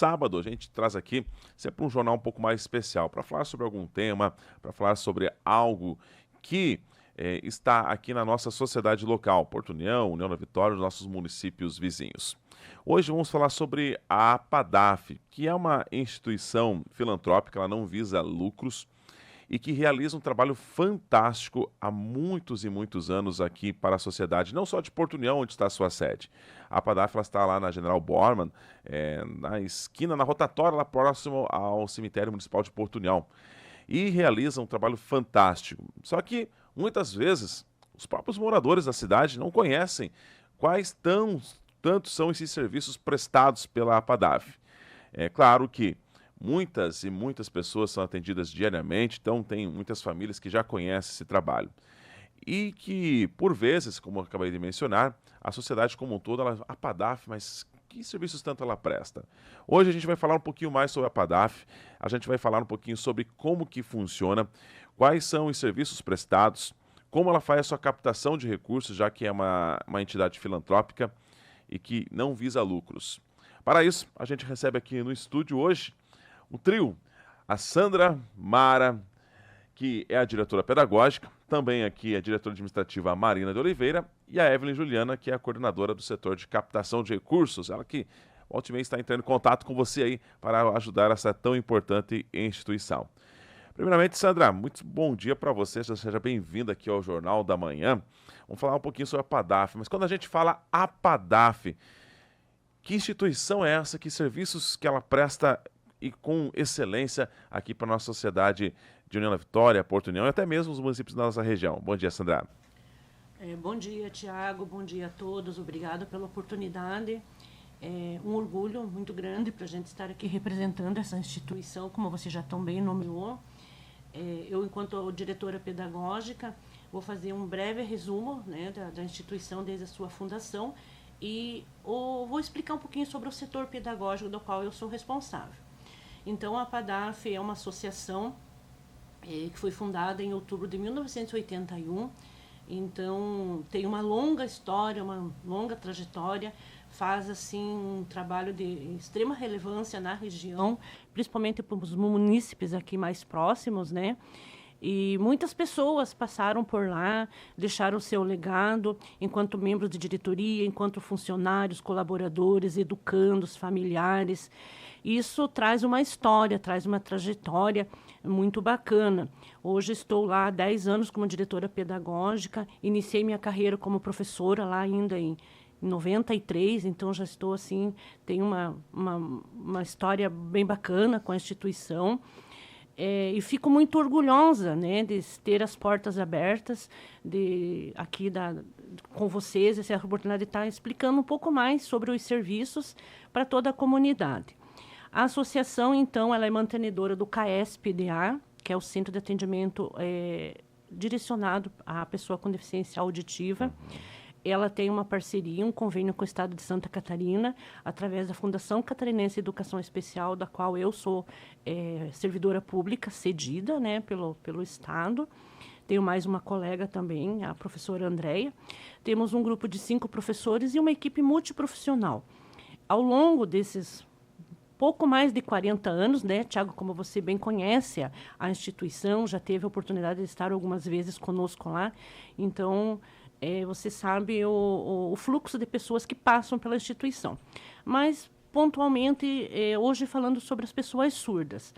sábado a gente traz aqui sempre um jornal um pouco mais especial para falar sobre algum tema, para falar sobre algo que está aqui na nossa sociedade local, Porto União, União da Vitória, os nossos municípios vizinhos. Hoje vamos falar sobre a APADAF, que é uma instituição filantrópica, ela não visa lucros e que realiza um trabalho fantástico há muitos e muitos anos aqui para a sociedade, não só de Porto União, onde está a sua sede. A APADAF ela está lá na General Bormann, na esquina, na rotatória, lá próximo ao cemitério municipal de Porto União. E realiza um trabalho fantástico. Só que, muitas vezes, os próprios moradores da cidade não conhecem tanto são esses serviços prestados pela APADAF. É claro que muitas e muitas pessoas são atendidas diariamente, então tem muitas famílias que já conhecem esse trabalho. E que, por vezes, como eu acabei de mencionar, a sociedade como um todo, a APADAF, mas que serviços tanto ela presta? Hoje a gente vai falar um pouquinho mais sobre a APADAF, a gente vai falar um pouquinho sobre como que funciona, quais são os serviços prestados, como ela faz a sua captação de recursos, já que é uma entidade filantrópica e que não visa lucros. Para isso, a gente recebe aqui no estúdio hoje o trio, a Sandra Mara, que é a diretora pedagógica, também aqui a diretora administrativa Marina de Oliveira e a Evelyn Juliana, que é a coordenadora do setor de captação de recursos, ela que volta e meia está entrando em contato com você aí para ajudar essa tão importante instituição. Primeiramente, Sandra, muito bom dia para você, seja bem-vinda aqui ao Jornal da Manhã. Vamos falar um pouquinho sobre a APADAF, mas quando a gente fala APADAF, que instituição é essa, que serviços que ela presta e com excelência aqui para a nossa sociedade de União da Vitória, Porto União e até mesmo os municípios da nossa região. Bom dia, Sandra. Bom dia, Tiago. Bom dia a todos. Obrigada pela oportunidade. É um orgulho muito grande para a gente estar aqui representando essa instituição, como você já tão bem nomeou. Eu, enquanto diretora pedagógica, vou fazer um breve resumo, né, da instituição desde a sua fundação e vou explicar um pouquinho sobre o setor pedagógico do qual eu sou responsável. Então, a APADAF é uma associação que foi fundada em outubro de 1981. Então, tem uma longa história, uma longa trajetória, faz assim um trabalho de extrema relevância na região, principalmente para os munícipes aqui mais próximos, né? E muitas pessoas passaram por lá, deixaram o seu legado enquanto membros de diretoria, enquanto funcionários, colaboradores, educandos, familiares. Isso traz uma história, traz uma trajetória muito bacana. Hoje estou lá há 10 anos como diretora pedagógica, iniciei minha carreira como professora lá ainda em 93, então já estou assim, tenho uma história bem bacana com a instituição. E fico muito orgulhosa, né, de ter as portas abertas aqui com vocês, essa oportunidade de estar explicando um pouco mais sobre os serviços para toda a comunidade. A associação, então, ela é mantenedora do CAESP-DA, que é o Centro de Atendimento direcionado à pessoa com deficiência auditiva. Ela tem uma parceria, um convênio com o Estado de Santa Catarina, através da Fundação Catarinense de Educação Especial, da qual eu sou servidora pública cedida, né, pelo Estado. Tenho mais uma colega também, a professora Andréia. Temos um grupo de 5 professores e uma equipe multiprofissional. Ao longo desses pouco mais de 40 anos, né, Tiago, como você bem conhece a instituição, já teve a oportunidade de estar algumas vezes conosco lá, então você sabe o fluxo de pessoas que passam pela instituição. Mas, pontualmente, hoje falando sobre as pessoas surdas.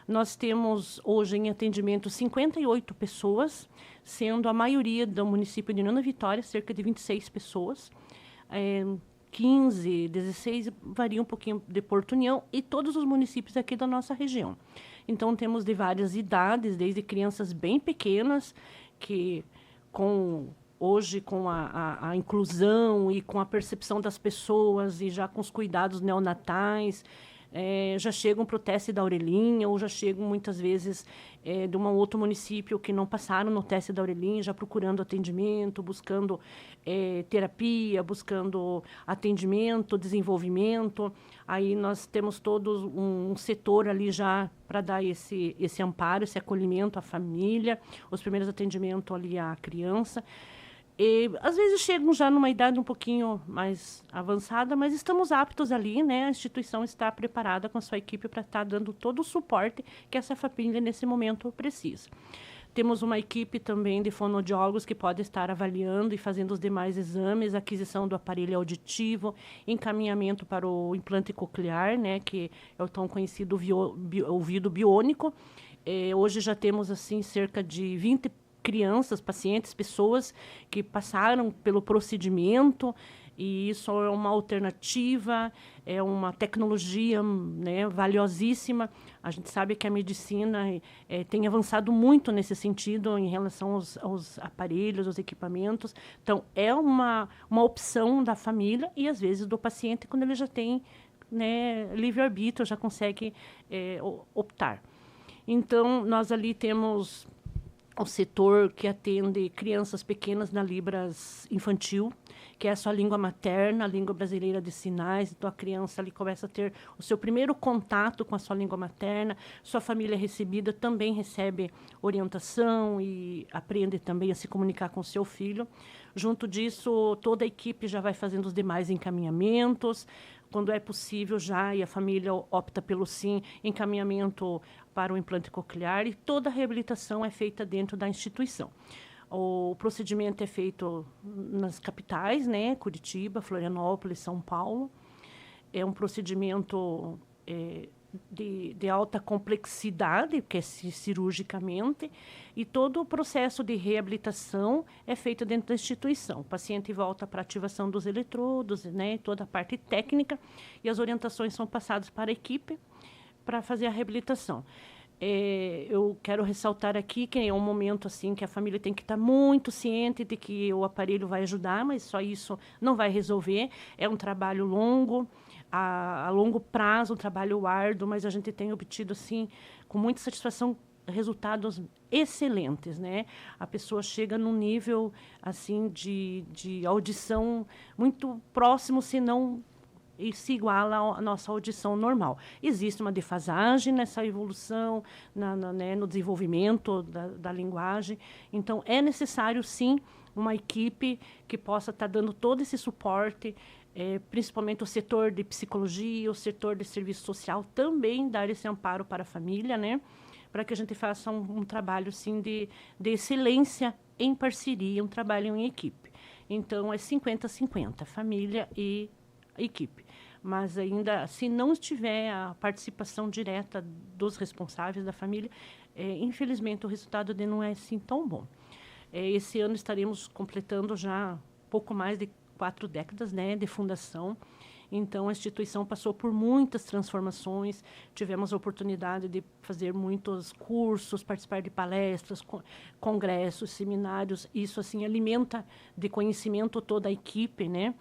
Nós temos hoje em atendimento 58 pessoas, sendo a maioria do município de União da Vitória, cerca de 26 pessoas. 15, 16, varia um pouquinho de Porto União e todos os municípios aqui da nossa região. Então, temos de várias idades, desde crianças bem pequenas, que hoje, com a inclusão e com a percepção das pessoas e já com os cuidados neonatais, já chegam para o teste da orelhinha ou já chegam muitas vezes de um outro município que não passaram no teste da orelhinha, já procurando atendimento, buscando terapia, buscando atendimento, desenvolvimento. Aí nós temos todo um setor ali já para dar esse amparo, esse acolhimento à família, os primeiros atendimentos ali à criança. E, às vezes chegam já numa idade um pouquinho mais avançada, mas estamos aptos ali, né? A instituição está preparada com a sua equipe para estar dando todo o suporte que essa família nesse momento precisa. Temos uma equipe também de fonoaudiólogos que pode estar avaliando e fazendo os demais exames, aquisição do aparelho auditivo, encaminhamento para o implante coclear, né, que é o tão conhecido ouvido biônico. Hoje já temos assim cerca de 20 crianças, pacientes, pessoas que passaram pelo procedimento, e isso é uma alternativa, é uma tecnologia, né, valiosíssima. A gente sabe que a medicina tem avançado muito nesse sentido em relação aos aparelhos, aos equipamentos. Então, é uma opção da família e, às vezes, do paciente, quando ele já tem, né, livre-arbítrio, já consegue optar. Então, nós ali temos o setor que atende crianças pequenas na Libras infantil, que é a sua língua materna, a língua brasileira de sinais. Então, a criança ali começa a ter o seu primeiro contato com a sua língua materna. Sua família recebida também recebe orientação e aprende também a se comunicar com seu filho. Junto disso, toda a equipe já vai fazendo os demais encaminhamentos. Quando é possível já, e a família opta pelo sim, encaminhamento para o implante coclear, e toda a reabilitação é feita dentro da instituição. O procedimento é feito nas capitais, né, Curitiba, Florianópolis, São Paulo. É um procedimento de alta complexidade, que é cirurgicamente, e todo o processo de reabilitação é feito dentro da instituição. O paciente volta para a ativação dos eletrodos, né, toda a parte técnica, e as orientações são passadas para a equipe para fazer a reabilitação. Eu quero ressaltar aqui que é um momento assim que a família tem que estar muito ciente de que o aparelho vai ajudar, mas só isso não vai resolver. É um trabalho longo, a longo prazo, um trabalho árduo, mas a gente tem obtido, assim, com muita satisfação, resultados excelentes, né? A pessoa chega num nível, assim, de audição muito próximo, se não e se iguala à nossa audição normal. Existe uma defasagem nessa evolução, né, no desenvolvimento da linguagem. Então, é necessário, sim, uma equipe que possa estar dando todo esse suporte, principalmente o setor de psicologia, o setor de serviço social, também dar esse amparo para a família, né, para que a gente faça um trabalho, sim, de excelência em parceria, um trabalho em equipe. Então, é 50-50, família e equipe. Mas ainda, se não tiver a participação direta dos responsáveis da família, infelizmente o resultado não é assim tão bom. Esse ano estaremos completando já pouco mais de 4 décadas, né, de fundação. Então, a instituição passou por muitas transformações, tivemos a oportunidade de fazer muitos cursos, participar de palestras, congressos, seminários. Isso, assim, alimenta de conhecimento toda a equipe, né?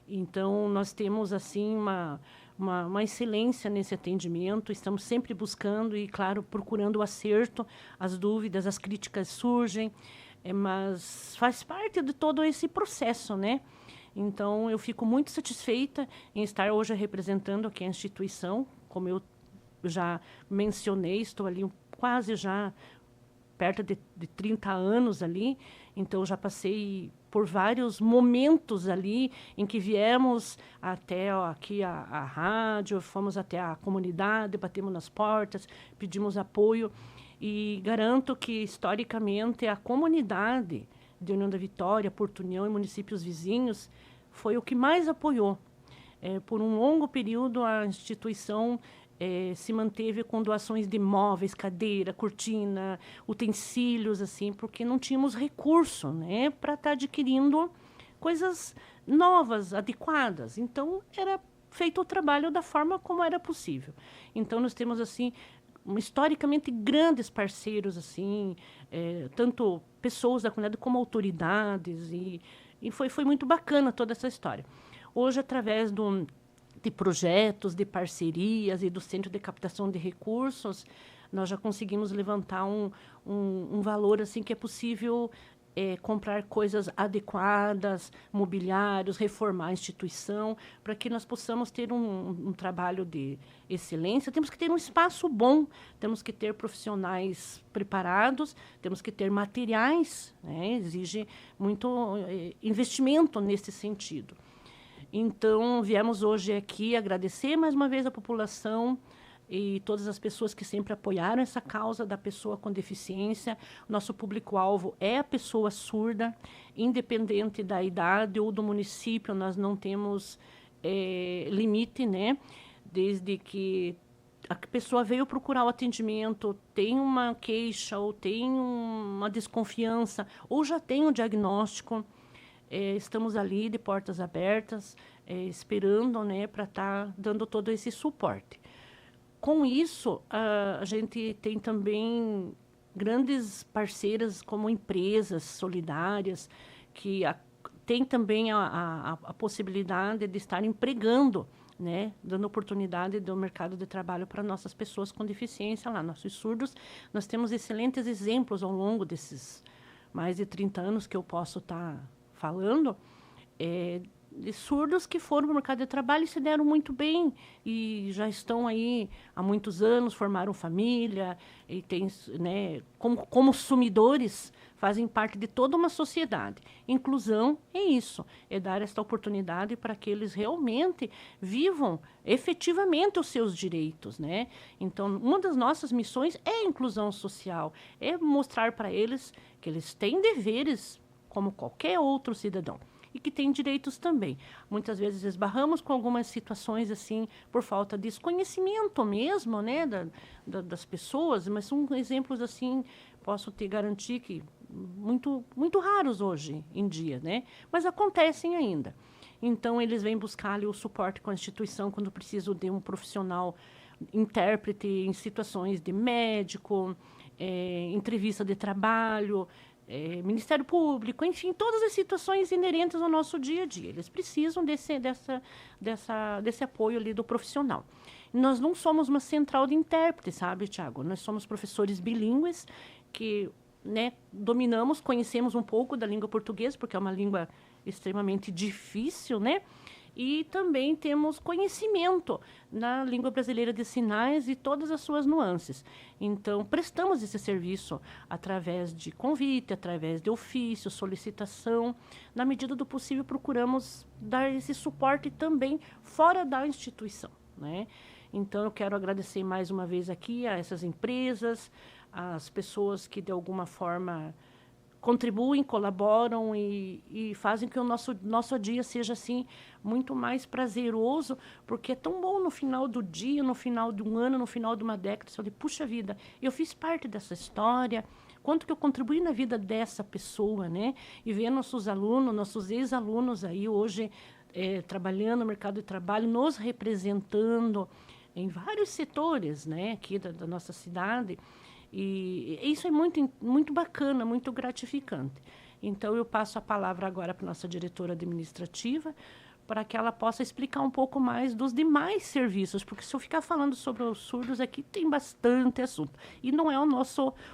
Então, nós temos, assim, uma excelência nesse atendimento, estamos sempre buscando e, claro, procurando o acerto, as dúvidas, as críticas surgem, mas faz parte de todo esse processo, né? Então, eu fico muito satisfeita em estar hoje representando aqui a instituição, como eu já mencionei, estou ali quase já perto de 30 anos ali, então já passei por vários momentos ali em que viemos até aqui a rádio, fomos até a comunidade, batemos nas portas, pedimos apoio e garanto que, historicamente, a comunidade de União da Vitória, Porto União e municípios vizinhos foi o que mais apoiou. Por um longo período, a instituição se manteve com doações de móveis, cadeira, cortina, utensílios, assim, porque não tínhamos recurso, né, para estar adquirindo coisas novas, adequadas. Então, era feito o trabalho da forma como era possível. Então, nós temos, assim, historicamente grandes parceiros, assim, tanto pessoas da comunidade como autoridades, e foi muito bacana toda essa história. Hoje, através de projetos, de parcerias e do Centro de Captação de Recursos, nós já conseguimos levantar um valor assim que é possível comprar coisas adequadas, mobiliários, reformar a instituição, para que nós possamos ter um trabalho de excelência. Temos que ter um espaço bom, temos que ter profissionais preparados, temos que ter materiais, né? Exige muito investimento nesse sentido. Então, viemos hoje aqui agradecer mais uma vez a população e todas as pessoas que sempre apoiaram essa causa da pessoa com deficiência. Nosso público-alvo é a pessoa surda, independente da idade ou do município, nós não temos limite, né? Desde que a pessoa veio procurar o atendimento, tem uma queixa ou tem uma desconfiança ou já tem um diagnóstico, estamos ali de portas abertas, esperando, né, para estar dando todo esse suporte. Com isso, a gente tem também grandes parceiras como empresas solidárias que têm também a possibilidade de estar empregando, né, dando oportunidade do mercado de trabalho para nossas pessoas com deficiência lá, nossos surdos. Nós temos excelentes exemplos ao longo desses mais de 30 anos que eu posso estar falando, de surdos que foram para o mercado de trabalho e se deram muito bem e já estão aí há muitos anos, formaram família e tem, né, como consumidores, fazem parte de toda uma sociedade. Inclusão é isso, é dar esta oportunidade para que eles realmente vivam efetivamente os seus direitos, né? Então, uma das nossas missões é a inclusão social, é mostrar para eles que eles têm deveres como qualquer outro cidadão e que tem direitos também. Muitas vezes esbarramos com algumas situações assim, por falta de desconhecimento mesmo, né, das pessoas, mas são exemplos assim, posso te garantir que muito raros hoje em dia, né, mas acontecem ainda. Então, eles vêm buscar ali o suporte com a instituição quando precisam de um profissional intérprete em situações de médico, entrevista de trabalho, Ministério Público, enfim, todas as situações inerentes ao nosso dia a dia. Eles precisam desse apoio ali do profissional. Nós não somos uma central de intérprete, sabe, Tiago? Nós somos professores bilíngues que, né, dominamos, conhecemos um pouco da língua portuguesa, porque é uma língua extremamente difícil, né? E também temos conhecimento na língua brasileira de sinais e todas as suas nuances. Então, prestamos esse serviço através de convite, através de ofício, solicitação. Na medida do possível, procuramos dar esse suporte também fora da instituição, né? Então, eu quero agradecer mais uma vez aqui a essas empresas, as pessoas que, de alguma forma, contribuem, colaboram e fazem que o nosso dia seja assim muito mais prazeroso, porque é tão bom no final do dia, no final de um ano, no final de uma década, você fala, puxa vida, eu fiz parte dessa história, quanto que eu contribuí na vida dessa pessoa, né? E ver nossos alunos, nossos ex-alunos aí hoje trabalhando no mercado de trabalho, nos representando em vários setores, né, aqui da nossa cidade. E isso é muito bacana, muito gratificante. Então, eu passo a palavra agora para a nossa diretora administrativa, para que ela possa explicar um pouco mais dos demais serviços, porque se eu ficar falando sobre os surdos aqui, tem bastante assunto. E não é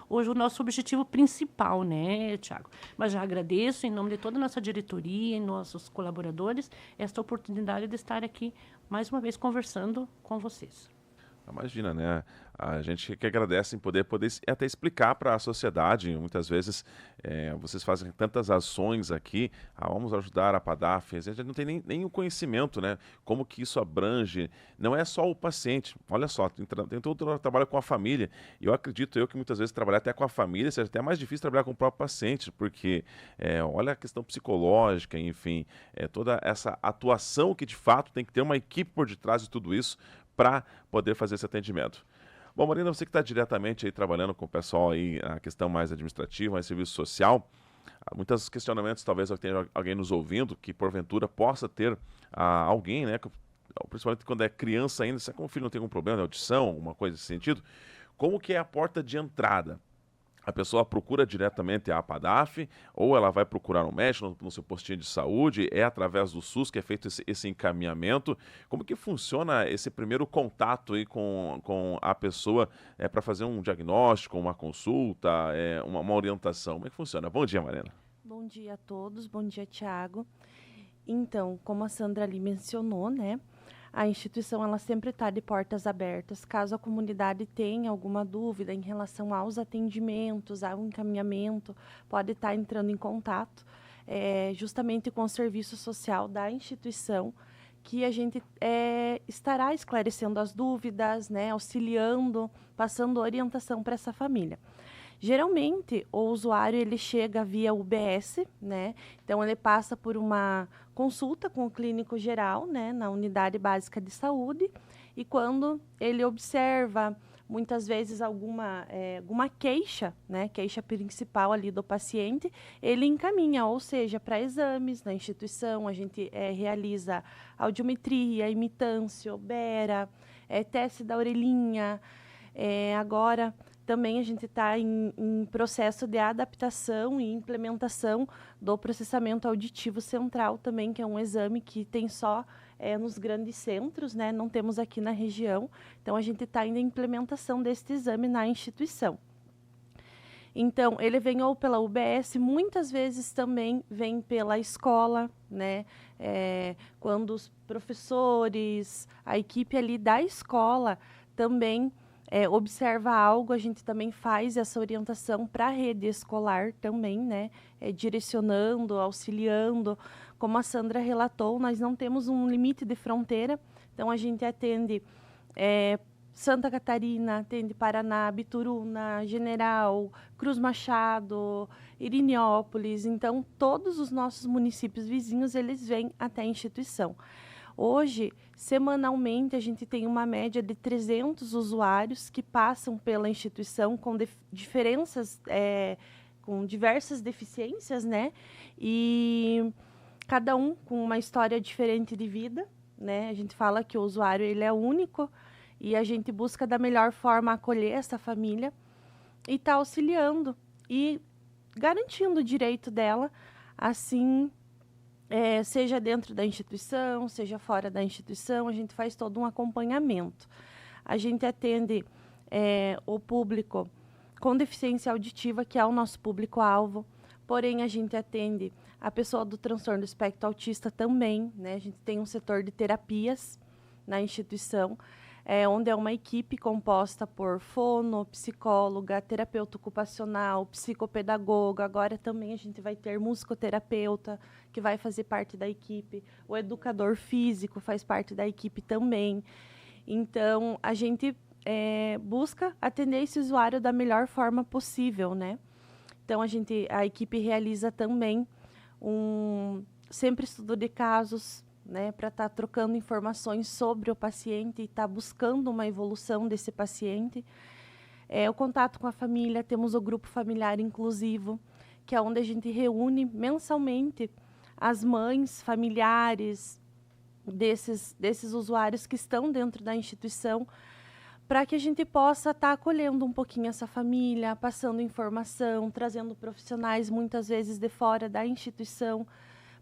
hoje o nosso objetivo principal, né, Tiago? Mas já agradeço, em nome de toda a nossa diretoria e nossos colaboradores, esta oportunidade de estar aqui, mais uma vez, conversando com vocês. Imagina, né? A gente que agradece em poder até explicar para a sociedade. Muitas vezes vocês fazem tantas ações aqui, vamos ajudar a PADAF, a gente não tem nem o conhecimento, né? Como que isso abrange. Não é só o paciente. Olha só, tem todo o trabalho com a família. E eu acredito que muitas vezes trabalhar até com a família seja até mais difícil trabalhar com o próprio paciente, porque olha a questão psicológica, enfim, toda essa atuação que de fato tem que ter uma equipe por detrás de tudo isso para poder fazer esse atendimento. Bom, Marina, você que está diretamente aí trabalhando com o pessoal aí, a questão mais administrativa, mais serviço social, muitos questionamentos, talvez tenha alguém nos ouvindo que porventura possa ter alguém, né, principalmente quando é criança ainda, se como o filho não tem algum problema de audição, alguma coisa nesse sentido, como que é a porta de entrada? A pessoa procura diretamente a PADAF ou ela vai procurar um médico no seu postinho de saúde? É através do SUS que é feito esse encaminhamento? Como que funciona esse primeiro contato aí com a pessoa para fazer um diagnóstico, uma consulta, uma orientação? Como é que funciona? Bom dia, Mariana. Bom dia a todos, bom dia, Tiago. Então, como a Sandra ali mencionou, né, a instituição ela sempre está de portas abertas. Caso a comunidade tenha alguma dúvida em relação aos atendimentos, ao encaminhamento, pode estar entrando em contato justamente com o serviço social da instituição, que a gente estará esclarecendo as dúvidas, né, auxiliando, passando orientação para essa família. Geralmente, o usuário ele chega via UBS, né? Então, ele passa por uma consulta com o clínico geral, né, na unidade básica de saúde, e quando ele observa, muitas vezes, alguma queixa, né, queixa principal ali do paciente, ele encaminha, ou seja, para exames na instituição. A gente realiza audiometria, imitância, bera, teste da orelhinha. Agora, também a gente está em processo de adaptação e implementação do processamento auditivo central também, que é um exame que tem só nos grandes centros, né? Não temos aqui na região. Então, a gente está em implementação deste exame na instituição. Então, ele vem ou pela UBS, muitas vezes também vem pela escola, né? Quando os professores, a equipe ali da escola também observa algo, a gente também faz essa orientação para a rede escolar também, né? Direcionando, auxiliando. Como a Sandra relatou, nós não temos um limite de fronteira, então a gente atende Santa Catarina, atende Paraná, Bituruna, General, Cruz Machado, Irineópolis. Então, todos os nossos municípios vizinhos, eles vêm até a instituição. Hoje, semanalmente, a gente tem uma média de 300 usuários que passam pela instituição com com diversas deficiências, né? E cada um com uma história diferente de vida, né? A gente fala que o usuário ele é único e a gente busca da melhor forma acolher essa família e tá auxiliando e garantindo o direito dela, assim, seja dentro da instituição, seja fora da instituição, a gente faz todo um acompanhamento. A gente atende o público com deficiência auditiva, que é o nosso público-alvo, porém a gente atende a pessoa do transtorno do espectro autista também, né? A gente tem um setor de terapias na instituição, onde é uma equipe composta por fono, psicóloga, terapeuta ocupacional, psicopedagoga. Agora também a gente vai ter musicoterapeuta, que vai fazer parte da equipe. O educador físico faz parte da equipe também. Então, a gente busca atender esse usuário da melhor forma possível, né? Então, a equipe realiza também sempre estudo de casos, né, para estar trocando informações sobre o paciente e estar buscando uma evolução desse paciente. O contato com a família, temos o grupo familiar inclusivo, que é onde a gente reúne mensalmente as mães, familiares desses usuários que estão dentro da instituição, para que a gente possa estar acolhendo um pouquinho essa família, passando informação, trazendo profissionais, muitas vezes de fora da instituição,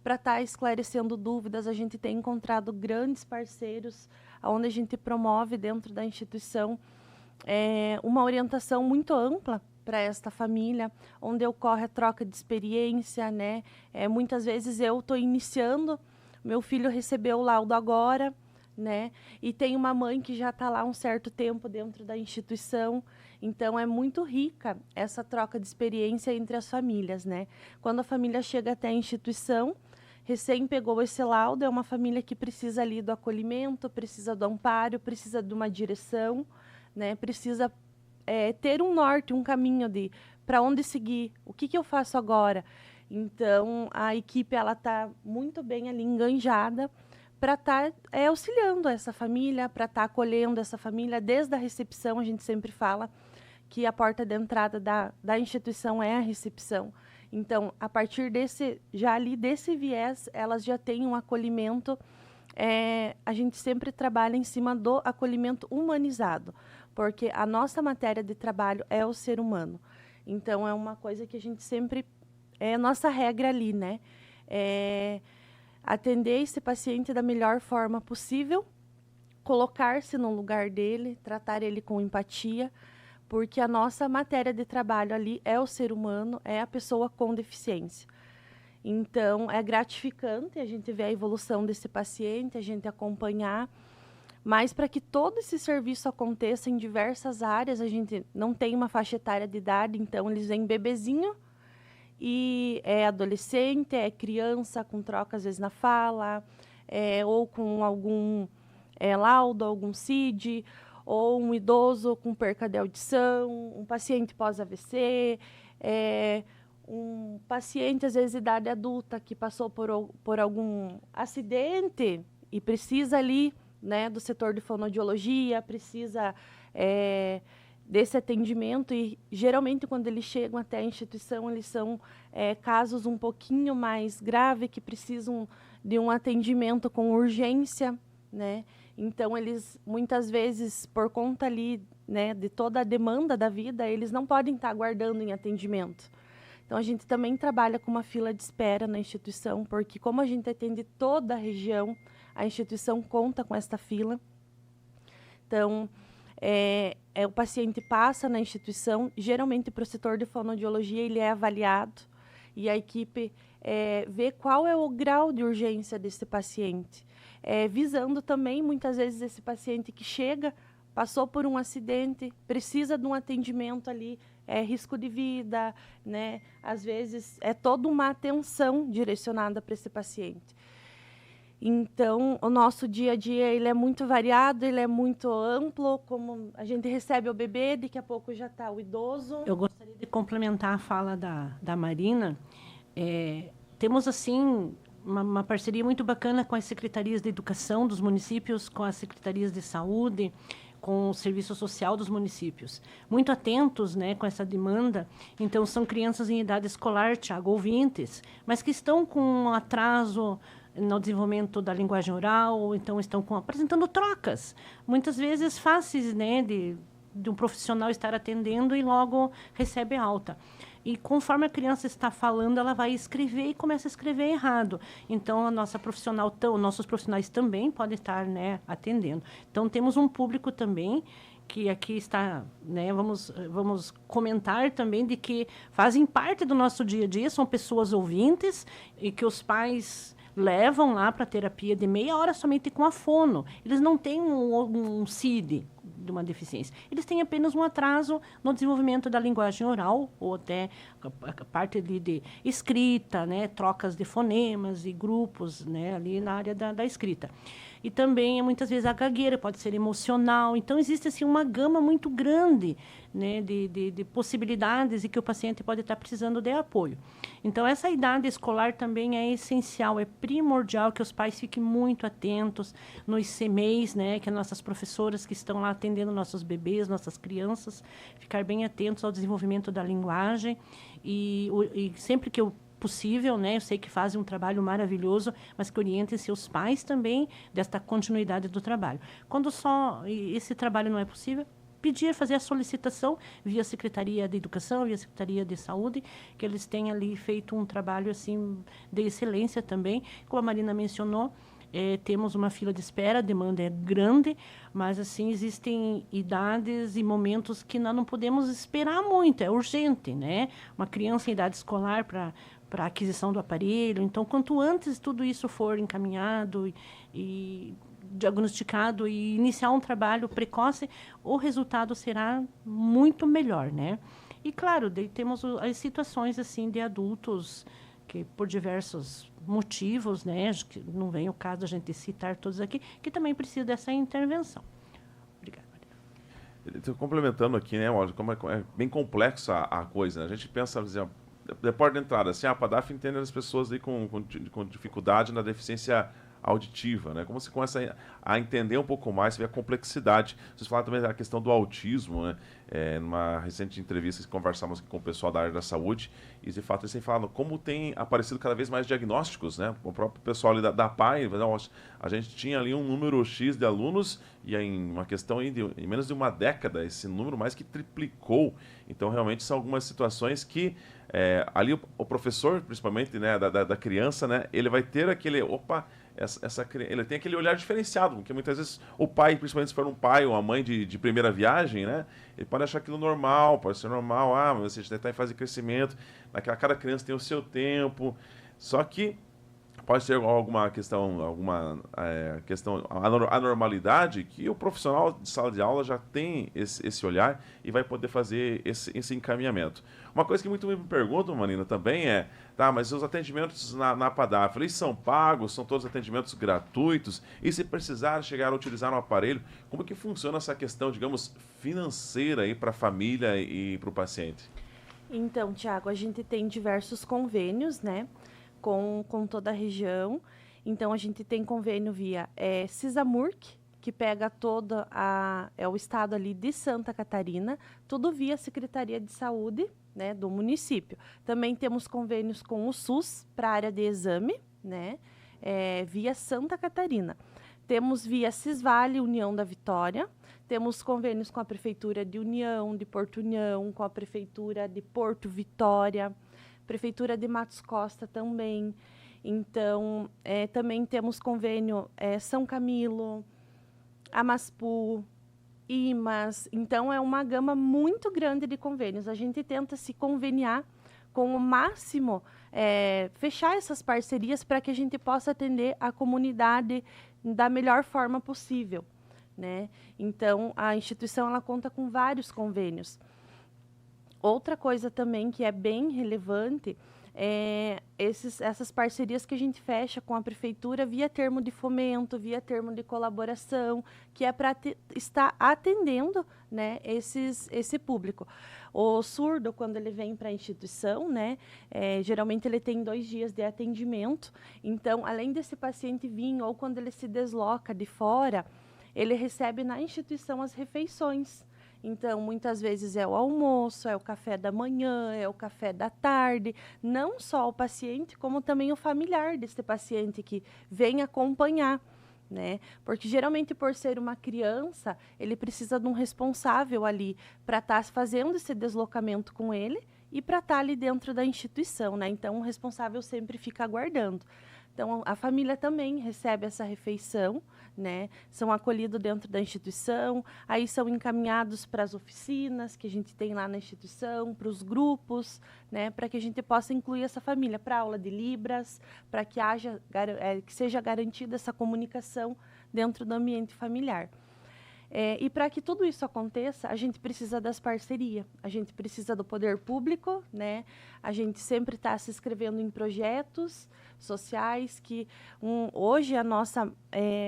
para estar esclarecendo dúvidas. A gente tem encontrado grandes parceiros, onde a gente promove dentro da instituição uma orientação muito ampla para esta família, onde ocorre a troca de experiência, né? Muitas vezes eu estou iniciando, meu filho recebeu o laudo agora, né? E tem uma mãe que já está lá há um certo tempo dentro da instituição. Então, é muito rica essa troca de experiência entre as famílias, né? Quando a família chega até a instituição, recém pegou esse laudo, é uma família que precisa ali do acolhimento, precisa do amparo, precisa de uma direção, né? Precisa ter um norte, um caminho de para onde seguir, o que eu faço agora. Então, a equipe está muito bem ali enganjada para estar auxiliando essa família, para estar acolhendo essa família desde a recepção. A gente sempre fala que a porta de entrada da instituição é a recepção. Então, a partir desse viés, elas já têm um acolhimento. A gente sempre trabalha em cima do acolhimento humanizado, porque a nossa matéria de trabalho é o ser humano. Então, é uma coisa que a gente sempre... É a nossa regra ali, né? Atender esse paciente da melhor forma possível, colocar-se no lugar dele, tratar ele com empatia, porque a nossa matéria de trabalho ali é o ser humano, é a pessoa com deficiência. Então, é gratificante a gente ver a evolução desse paciente, a gente acompanhar. Mas para que todo esse serviço aconteça em diversas áreas, a gente não tem uma faixa etária de idade, então eles vêm bebezinho e é adolescente, é criança com troca às vezes na fala, ou com algum laudo, algum CID, ou um idoso com perca de audição, um paciente pós-AVC, um paciente, às vezes, de idade adulta, que passou por algum acidente e precisa ali, né, do setor de fonoaudiologia, precisa desse atendimento. E, geralmente, quando eles chegam até a instituição, eles são casos um pouquinho mais graves, que precisam de um atendimento com urgência, né? Então, eles, muitas vezes, por conta ali, né, de toda a demanda da vida, eles não podem estar aguardando em atendimento. Então, a gente também trabalha com uma fila de espera na instituição, porque como a gente atende toda a região, a instituição conta com esta fila. Então, o paciente passa na instituição, geralmente para o setor de fonoaudiologia ele é avaliado, e a equipe vê qual é o grau de urgência desse paciente. Visando também, muitas vezes, esse paciente que chega, passou por um acidente, precisa de um atendimento ali, risco de vida, né? Às vezes, é toda uma atenção direcionada para esse paciente. Então, o nosso dia a dia ele é muito variado, ele é muito amplo, como a gente recebe o bebê, daqui a pouco já está o idoso. Eu gostaria de complementar a fala da Marina. Temos, assim, uma parceria muito bacana com as secretarias de educação dos municípios, com as secretarias de saúde, com o serviço social dos municípios. Muito atentos, né, com essa demanda. Então, são crianças em idade escolar, Tiago, ouvintes, mas que estão com um atraso no desenvolvimento da linguagem oral, então estão apresentando trocas, muitas vezes fáceis, né, de um profissional estar atendendo e logo recebe alta. E conforme a criança está falando, ela vai escrever e começa a escrever errado. Então, a nossa profissional, nossos profissionais também podem estar, né, atendendo. Então, temos um público também que aqui está, né, vamos comentar também de que fazem parte do nosso dia a dia, são pessoas ouvintes e que os pais levam lá para terapia de meia hora somente com a fono. Eles não têm um CID de uma deficiência. Eles têm apenas um atraso no desenvolvimento da linguagem oral, ou até a parte de escrita, né, trocas de fonemas e grupos, né, ali na área da escrita. E também, muitas vezes, a gagueira pode ser emocional. Então, existe assim, uma gama muito grande, né, de possibilidades e que o paciente pode estar precisando de apoio. Então, essa idade escolar também é essencial, é primordial que os pais fiquem muito atentos nos CMEs, né, que nossas professoras que estão lá atendendo nossos bebês, nossas crianças, ficar bem atentos ao desenvolvimento da linguagem e sempre que possível, né? Eu sei que fazem um trabalho maravilhoso, mas que orientem seus pais também desta continuidade do trabalho. Quando só esse trabalho não é possível, fazer a solicitação via Secretaria de Educação, via Secretaria de Saúde, que eles tenham ali feito um trabalho assim de excelência também. Como a Marina mencionou, temos uma fila de espera, a demanda é grande, mas assim existem idades e momentos que nós não podemos esperar muito, é urgente, né? Uma criança em idade escolar para a aquisição do aparelho. Então, quanto antes tudo isso for encaminhado e diagnosticado e iniciar um trabalho precoce, o resultado será muito melhor, né? E, claro, daí temos as situações assim de adultos que, por diversos motivos, né, que não vem o caso da gente citar todos aqui, que também precisam dessa intervenção. Obrigada, Maria. Estou complementando aqui, né, como é bem complexa a coisa, né? A gente pensa, por exemplo, de porta de entrada, assim, a PADAF entende as pessoas aí com dificuldade na deficiência auditiva, né? Como você começa a entender um pouco mais, você vê a complexidade. Vocês falaram também da questão do autismo, né? Numa recente entrevista que conversamos com o pessoal da área da saúde, e de fato eles falaram como tem aparecido cada vez mais diagnósticos, né? O próprio pessoal ali da PAI, a gente tinha ali um número X de alunos, e em uma questão aí em menos de uma década, esse número mais que triplicou. Então, realmente, são algumas situações que ali o professor, principalmente, né, da criança, né, ele vai ter aquele, ele tem aquele olhar diferenciado, porque muitas vezes o pai, principalmente se for um pai ou uma mãe de primeira viagem, né, ele pode achar aquilo normal, pode ser normal, mas você já está em fase de crescimento, cada criança tem o seu tempo, Só que pode ter alguma questão, anormalidade, que o profissional de sala de aula já tem esse olhar e vai poder fazer esse encaminhamento. Uma coisa que muito me perguntam, Marina, também é, tá, mas os atendimentos na PADAF, eles são pagos, são todos atendimentos gratuitos, e se precisar chegar a utilizar um aparelho, como que funciona essa questão, digamos, financeira aí para a família e para o paciente? Então, Tiago, a gente tem diversos convênios, né, com toda a região. Então, a gente tem convênio via CISAMURC, que pega o estado ali de Santa Catarina, tudo via Secretaria de Saúde, né, do município. Também temos convênios com o SUS para a área de exame, né, via Santa Catarina. Temos via Cisvale, União da Vitória. Temos convênios com a Prefeitura de União, de Porto União, com a Prefeitura de Porto Vitória, Prefeitura de Matos Costa também. Então, também temos convênio São Camilo, Amaspu, IMAS. Então, é uma gama muito grande de convênios. A gente tenta se conveniar com o máximo, fechar essas parcerias para que a gente possa atender a comunidade da melhor forma possível, né? Então, a instituição ela conta com vários convênios. Outra coisa também que é bem relevante essas parcerias que a gente fecha com a prefeitura via termo de fomento, via termo de colaboração, que é para estar atendendo, né, esse público. O surdo, quando ele vem para a instituição, né, geralmente ele tem 2 dias de atendimento. Então, além desse paciente vir, ou quando ele se desloca de fora, ele recebe na instituição as refeições. Então, muitas vezes é o almoço, é o café da manhã, é o café da tarde. Não só o paciente, como também o familiar desse paciente que vem acompanhar, né? Porque, geralmente, por ser uma criança, ele precisa de um responsável ali para estar fazendo esse deslocamento com ele e para estar ali dentro da instituição, né? Então, o responsável sempre fica aguardando. Então, a família também recebe essa refeição, né? São acolhidos dentro da instituição, aí são encaminhados para as oficinas que a gente tem lá na instituição, para os grupos, né? Para que a gente possa incluir essa família para aula de Libras, para que que seja garantida essa comunicação dentro do ambiente familiar. E para que tudo isso aconteça, a gente precisa das parcerias, a gente precisa do poder público, né? A gente sempre está se inscrevendo em projetos sociais que hoje a nossa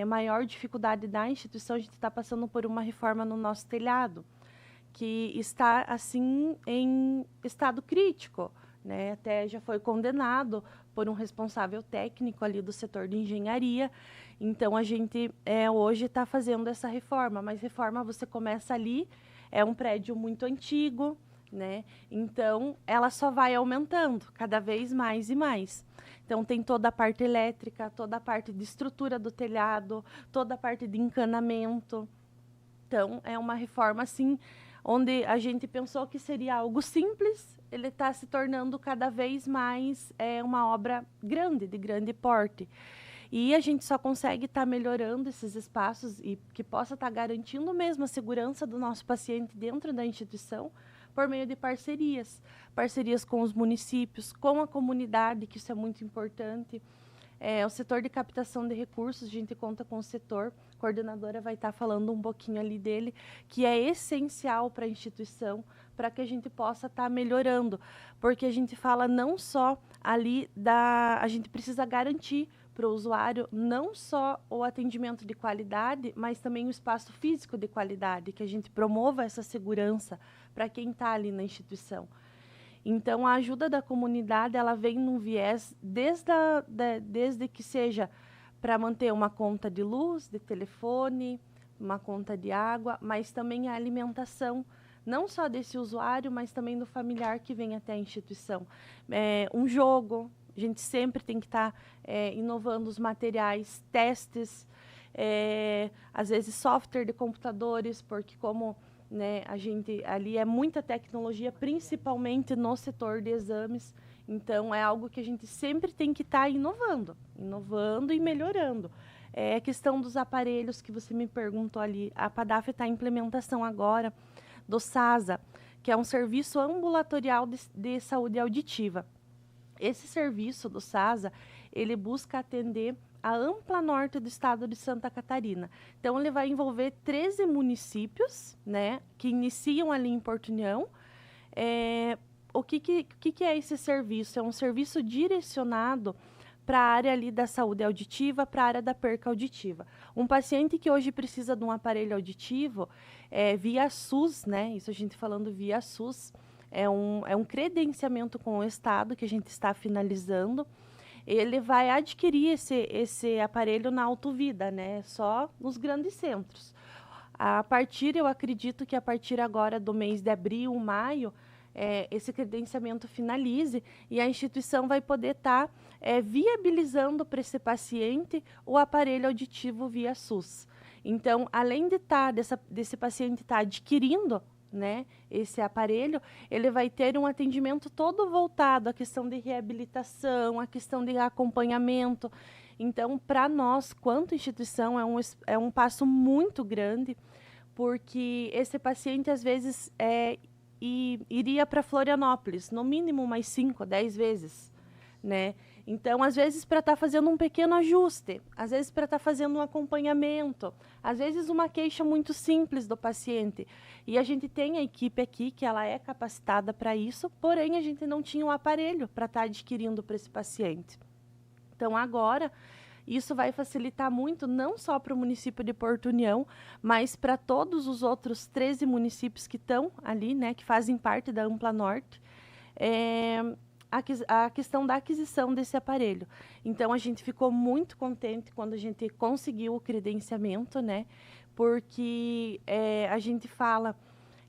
maior dificuldade da instituição, a gente está passando por uma reforma no nosso telhado, que está assim em estado crítico, né? Até já foi condenado por um responsável técnico ali do setor de engenharia. Então, a gente hoje está fazendo essa reforma, mas reforma você começa ali, é um prédio muito antigo, né? Então, ela só vai aumentando cada vez mais e mais. Então, tem toda a parte elétrica, toda a parte de estrutura do telhado, toda a parte de encanamento. Então, é uma reforma, assim, onde a gente pensou que seria algo simples, ele está se tornando cada vez mais uma obra grande, de grande porte. E a gente só consegue estar melhorando esses espaços e que possa estar garantindo mesmo a segurança do nosso paciente dentro da instituição por meio de parcerias. Parcerias com os municípios, com a comunidade, que isso é muito importante. O setor de captação de recursos, a gente conta com o setor, a coordenadora vai estar falando um pouquinho ali dele, que é essencial para a instituição, para que a gente possa estar melhorando. Porque a gente fala não só ali a gente precisa garantir para o usuário não só o atendimento de qualidade, mas também o espaço físico de qualidade, que a gente promova essa segurança para quem está ali na instituição. Então, a ajuda da comunidade, ela vem num viés desde que seja para manter uma conta de luz, de telefone, uma conta de água, mas também a alimentação, não só desse usuário, mas também do familiar que vem até a instituição. Um jogo, a gente sempre tem que estar inovando os materiais, testes, às vezes software de computadores, porque como né, a gente ali é muita tecnologia, principalmente no setor de exames, então é algo que a gente sempre tem que estar inovando e melhorando. A questão dos aparelhos que você me perguntou ali, a PADAF está em implementação agora do SASA, que é um serviço ambulatorial de saúde auditiva. Esse serviço do SASA, ele busca atender a ampla norte do estado de Santa Catarina. Então, ele vai envolver 13 municípios, né, que iniciam ali em Porto União. O que é esse serviço? É um serviço direcionado para a área ali da saúde auditiva, para a área da perca auditiva. Um paciente que hoje precisa de um aparelho auditivo, via SUS, né, isso a gente falando via SUS, é um credenciamento com o Estado que a gente está finalizando. Ele vai adquirir esse aparelho na Autovida, né? Só nos grandes centros. Eu acredito que a partir agora do mês de abril, maio, esse credenciamento finalize e a instituição vai poder estar viabilizando para esse paciente o aparelho auditivo via SUS. Então, além desse paciente estar adquirindo, né, esse aparelho, ele vai ter um atendimento todo voltado à questão de reabilitação, à questão de acompanhamento. Então, para nós, quanto instituição, é um passo muito grande, porque esse paciente, às vezes, iria para Florianópolis, no mínimo mais 5, 10 vezes, né? Então, às vezes, para estar fazendo um pequeno ajuste, às vezes, para estar fazendo um acompanhamento, às vezes, uma queixa muito simples do paciente. E a gente tem a equipe aqui, que ela é capacitada para isso, porém, a gente não tinha um aparelho para estar adquirindo para esse paciente. Então, agora, isso vai facilitar muito, não só para o município de Porto União, mas para todos os outros 13 municípios que estão ali, né, que fazem parte da Ampla Norte, a questão da aquisição desse aparelho. Então, a gente ficou muito contente quando a gente conseguiu o credenciamento, né? Porque a gente fala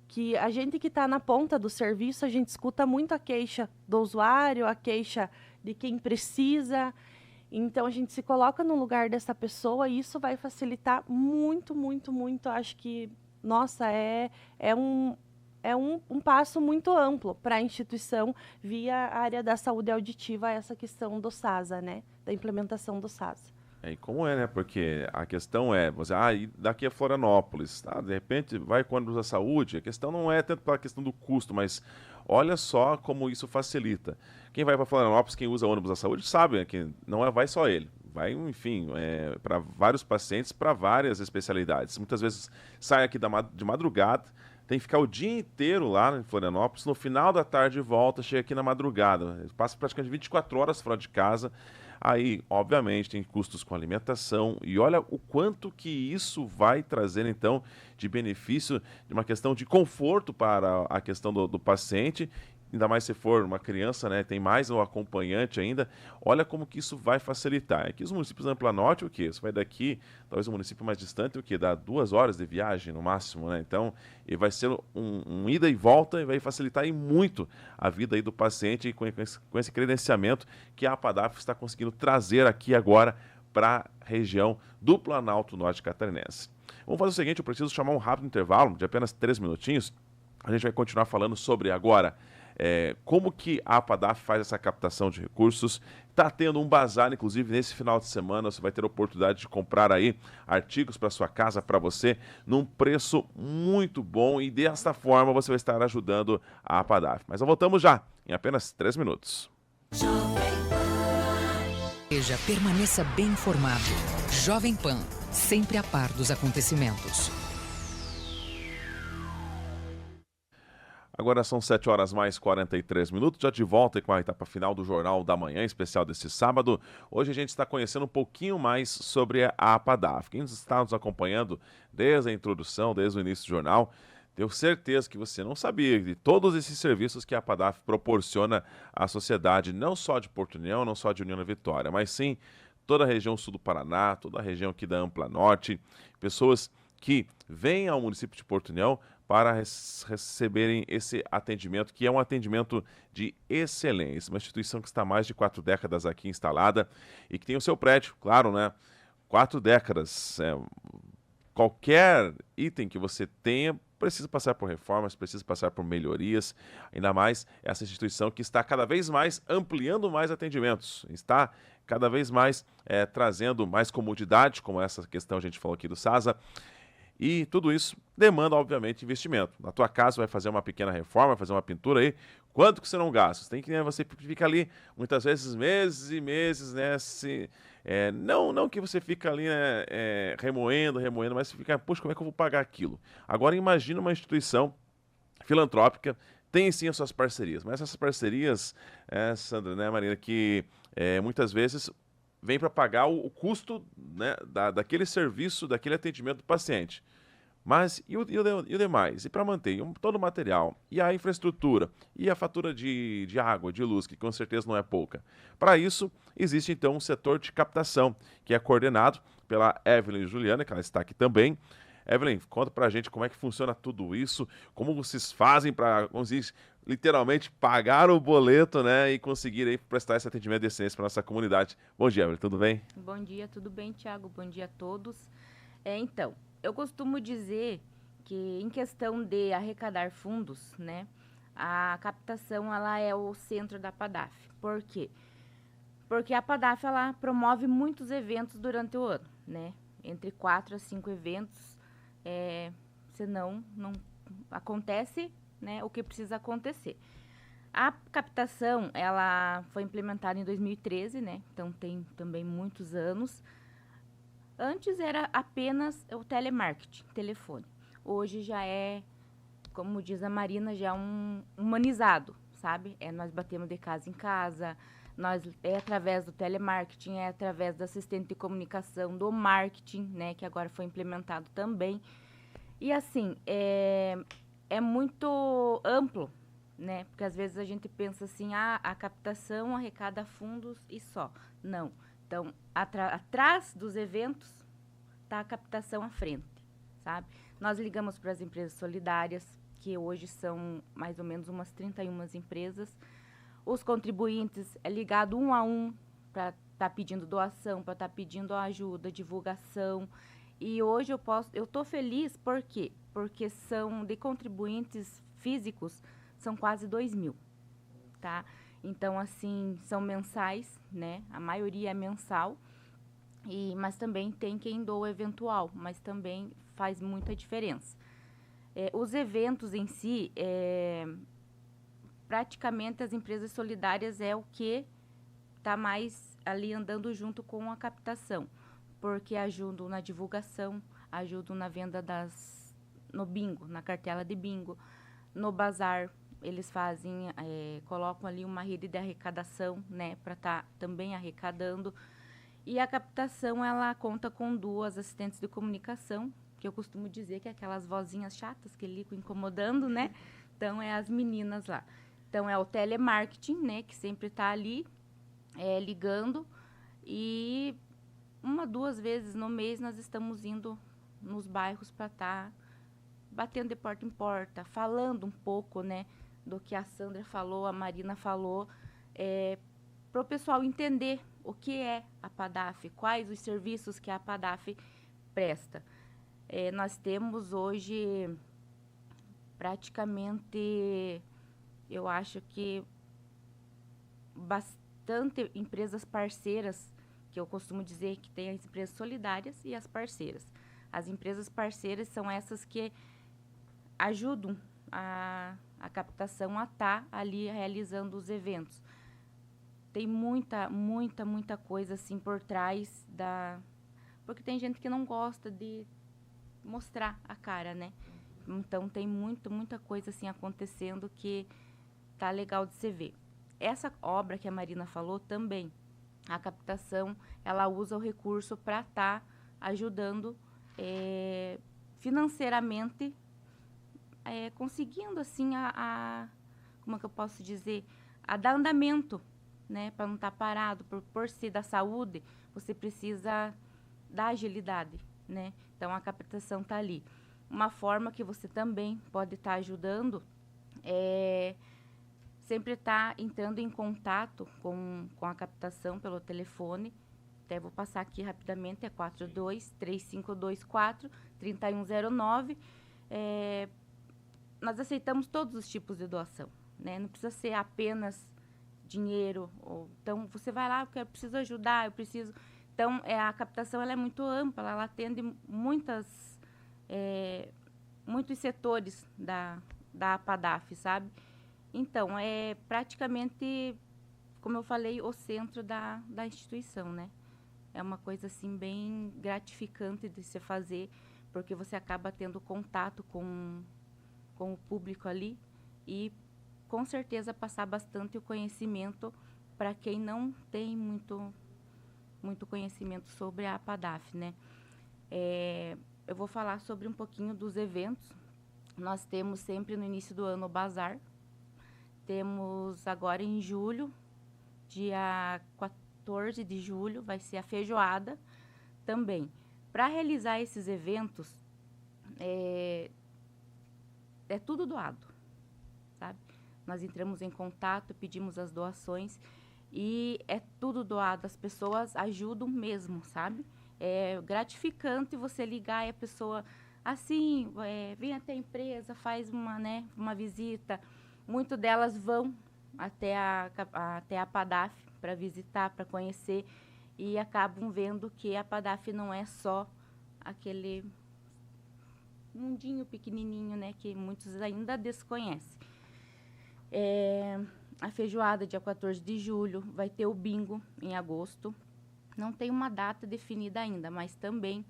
que a gente que está na ponta do serviço, a gente escuta muito a queixa do usuário, a queixa de quem precisa. Então, a gente se coloca no lugar dessa pessoa e isso vai facilitar muito, muito, muito. Acho que, nossa, é um passo muito amplo para a instituição via a área da saúde auditiva, essa questão do SASA, né? Da implementação do SASA. E como é, né? Porque a questão é, e daqui a Florianópolis, tá? De repente vai com o ônibus da saúde, a questão não é tanto pela questão do custo, mas olha só como isso facilita. Quem vai para Florianópolis, quem usa ônibus da saúde, sabe, né, que não vai só ele. Vai, enfim, para vários pacientes, para várias especialidades. Muitas vezes sai aqui de madrugada, tem que ficar o dia inteiro lá em Florianópolis, no final da tarde volta, chega aqui na madrugada, passa praticamente 24 horas fora de casa, aí, obviamente, tem custos com alimentação, e olha o quanto que isso vai trazer, então, de benefício, de uma questão de conforto para a questão do paciente, ainda mais se for uma criança, né, tem mais o acompanhante ainda, olha como que isso vai facilitar. Aqui os municípios da Ampla Norte, o quê? Você vai daqui, talvez um município mais distante, o quê? Dá 2 horas de viagem no máximo, né? Então, e vai ser um ida e volta e vai facilitar aí muito a vida aí do paciente com esse credenciamento que a APADAF está conseguindo trazer aqui agora para a região do Planalto Norte Catarinense. Vamos fazer o seguinte, eu preciso chamar um rápido intervalo de apenas 3 minutinhos. A gente vai continuar falando sobre agora como que a APADAF faz essa captação de recursos. Está tendo um bazar, inclusive, nesse final de semana. Você vai ter a oportunidade de comprar aí artigos para sua casa, para você, num preço muito bom. E desta forma você vai estar ajudando a APADAF. Mas nós voltamos já, em apenas 3 minutos. Permaneça bem informado. Jovem Pan, sempre a par dos acontecimentos. Agora são 7 horas mais 43 minutos, já de volta com a etapa final do Jornal da Manhã, especial desse sábado. Hoje a gente está conhecendo um pouquinho mais sobre a APADAF. Quem está nos acompanhando desde a introdução, desde o início do jornal, tenho certeza que você não sabia de todos esses serviços que a APADAF proporciona à sociedade, não só de Porto União, não só de União da Vitória, mas sim toda a região sul do Paraná, toda a região aqui da Ampla Norte, pessoas que vêm ao município de Porto União para receberem esse atendimento, que é um atendimento de excelência. Uma instituição que está há mais de 4 décadas aqui instalada e que tem o seu prédio, claro, né? 4 décadas. Qualquer item que você tenha precisa passar por reformas, precisa passar por melhorias, ainda mais essa instituição que está cada vez mais ampliando mais atendimentos, está cada vez mais trazendo mais comodidade, como essa questão a gente falou aqui do SASA. E tudo isso demanda, obviamente, investimento. Na tua casa vai fazer uma pequena reforma, fazer uma pintura aí, quanto que você não gasta? Você tem que, né, você fica ali, muitas vezes, meses e meses, né, não que você fica ali, né, remoendo, mas você fica, poxa, como é que eu vou pagar aquilo? Agora imagina uma instituição filantrópica, tem sim as suas parcerias, mas essas parcerias, Sandra, né, Marina, que muitas vezes vem para pagar o custo, né, daquele serviço, daquele atendimento do paciente. Mas e o demais? E para manter todo o material, e a infraestrutura, e a fatura de água, de luz, que com certeza não é pouca. Para isso, existe então um setor de captação, que é coordenado pela Evelyn Juliana, que ela está aqui também. Evelyn, conta pra gente como é que funciona tudo isso, como vocês fazem para conseguir literalmente pagar o boleto, né, e conseguir aí prestar esse atendimento de excelência para nossa comunidade. Bom dia, Evelyn, tudo bem? Bom dia, tudo bem, Tiago? Bom dia a todos. Então, eu costumo dizer que em questão de arrecadar fundos, né, a captação ela é o centro da PADAF. Por quê? Porque a PADAF ela promove muitos eventos durante o ano, né? Entre 4 a 5 eventos, senão não acontece, né, o que precisa acontecer. A captação, ela foi implementada em 2013, né? Então tem também muitos anos. Antes era apenas o telemarketing, telefone. Hoje já é, como diz a Marina, já é um humanizado, sabe? Nós batemos de casa em casa, é através do telemarketing, é através do assistente de comunicação, do marketing, né? Que agora foi implementado também. E assim, é muito amplo, né? Porque às vezes a gente pensa assim, a captação arrecada fundos e só. Não. Então, atrás dos eventos está a captação à frente, sabe? Nós ligamos para as empresas solidárias, que hoje são mais ou menos umas 31 empresas. Os contribuintes é ligado um a um para estar pedindo doação, para estar pedindo ajuda, divulgação. E hoje eu tô feliz, por quê? Porque são de contribuintes físicos, são quase 2.000, tá? Então, assim, são mensais, né? A maioria é mensal, mas também tem quem doa eventual, mas também faz muita diferença. Os eventos em si, praticamente as empresas solidárias é o que está mais ali andando junto com a captação, porque ajudam na divulgação, ajudam na venda no bingo, na cartela de bingo, no bazar. Eles colocam ali uma rede de arrecadação, né, para estar também arrecadando. E a captação, ela conta com 2 assistentes de comunicação, que eu costumo dizer que é aquelas vozinhas chatas que ligam incomodando, né? Então, as meninas lá. Então, é o telemarketing, né, que sempre está ali ligando. E 1, 2 vezes no mês nós estamos indo nos bairros para estar batendo de porta em porta, falando um pouco, né, do que a Sandra falou, a Marina falou, para o pessoal entender o que é a PADAF, quais os serviços que a PADAF presta. Nós temos hoje praticamente, eu acho que bastante empresas parceiras, que eu costumo dizer que tem as empresas solidárias e as parceiras. As empresas parceiras são essas que ajudam a captação a estar ali realizando os eventos. Tem muita coisa assim por trás porque tem gente que não gosta de mostrar a cara, né? Então tem muita coisa assim acontecendo que tá legal de se ver. Essa obra que a Marina falou também, a captação, ela usa o recurso para estar ajudando financeiramente, conseguindo assim como é que eu posso dizer, a dar andamento, né, para não estar parado, por ser da saúde, você precisa da agilidade, né? Então a captação está ali. Uma forma que você também pode estar ajudando sempre estar entrando em contato com a captação pelo telefone. Até vou passar aqui rapidamente, é 42-3524-3109. Nós aceitamos todos os tipos de doação, né? Não precisa ser apenas dinheiro. Então, você vai lá, eu preciso ajudar, eu preciso... Então, a captação ela é muito ampla, ela atende muitas muitos setores da APADAF, sabe? Então, é praticamente, como eu falei, o centro da instituição, né? É uma coisa, assim, bem gratificante de se fazer, porque você acaba tendo contato com o público ali e, com certeza, passar bastante o conhecimento para quem não tem muito conhecimento sobre a APADAF, né? Eu vou falar sobre um pouquinho dos eventos. Nós temos sempre no início do ano o bazar. Temos agora em julho, dia 14 de julho, vai ser a feijoada também. Para realizar esses eventos, é tudo doado, sabe? Nós entramos em contato, pedimos as doações e é tudo doado. As pessoas ajudam mesmo, sabe? É gratificante você ligar e a pessoa, assim, vem até a empresa, faz uma visita. Muitas delas vão até a APADAF para visitar, para conhecer, e acabam vendo que a APADAF não é só aquele mundinho pequenininho, né, que muitos ainda desconhecem. A feijoada, dia 14 de julho, vai ter o bingo em agosto. Não tem uma data definida ainda, mas também